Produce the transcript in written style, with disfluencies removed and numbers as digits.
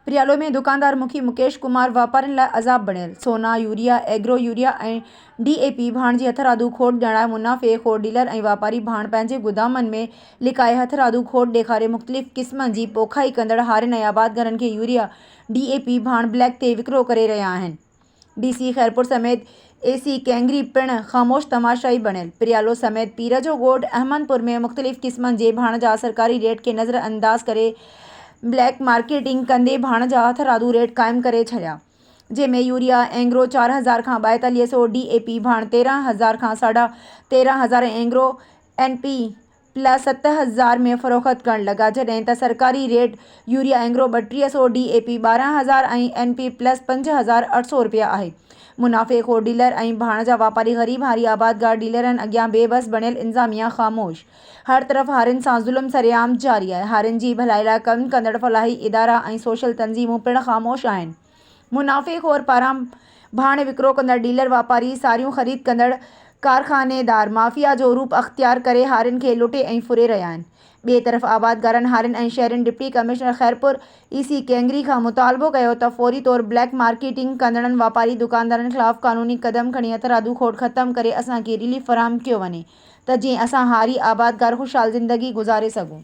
प्रियालो में दुकानदार मुखी मुकेश कुमार वापारियुनि लाइ अज़ाब बणियल। सोना, यूरिया, एग्रो यूरिया ऐं DAP भाण जी हथरादू खोट ॼाणाए मुनाफ़ेख़ोर डीलर ऐं वापारी भाण पंहिंजे गुदामनि में लिकाए हथरादू खोट ॾेखारे मुख़्तलिफ़ क़िस्मनि जी पोखाई कंदड़ हारियुनि ऐं आबादगारनि खे यूरिया DAP भाण ब्लैक ते विकिरो करे रहिया आहिनि। DC खैरपुर समेत AC कैंगरी पिणु ख़ामोश तमाशाई बणियल। प्रियालो समेत पीर जो ॻोठ अहमदपुर में मुख़्तलिफ़ क़िस्मनि जे भाण जा सरकारी रेट खे नज़रअंदाज़ करे ब्लैक मार्केटिंग कंदे भाण जा हथरादू रेट क़ाइमु करे छॾिया, जंहिंमें यूरिया एग्रो 4000 खां 4200, DAP भाण 13000 खां 13500 ऐं एग्रो NP प्लस 7000 में फ़रोख़्त करणु लॻा, जॾहिं त सरकारी रेट यूरिया एग्रो 3200, DAP 12000 ऐं NP प्लस 5800 रुपया आहे। मुनाफ़ेख़ोर डीलर ऐं भाण जा वापारी ग़रीब हारी आबादगार डीलरनि अॻियां बेबस बणियल। इंतिज़ामिया ख़ामोश। हर तरफ़ हारियुनि सां ज़ुल्म सरेआम जारी आहे। हारियुनि जी भलाई लाइ कमु कंदड़ फलाही इदारा ऐं सोशल तंज़ीमूं पिणु ख़ामोश आहिनि। मुनाफ़ेख़ोर पारां भाण विकिरो कंदड़ डीलर वापारी सारियूं ख़रीद कंदड़ कारख़ानेदार माफ़िया जो रूप अख़्तियार करे हारियुनि खे लुटे ऐं फुरे रहिया आहिनि। ॿिए तरफ़ आबादगारनि, हारियुनि ऐं शहरियुनि डिप्टी कमिश्नर खैरपुर EC कैंगरी खां मुतालबो कयो त फ़ौरी तौरु ब्लैक मार्केटिंग कंदड़नि वापारी दुकानदारनि ख़िलाफ़ क़ानूनी क़दम खणी हथरादू खोट ख़तमु करे असांखे रिलीफ फ़राहम कयो वञे त जीअं असां हारी आबादगार ख़ुशहाल ज़िंदगी गुज़ारे सघूं।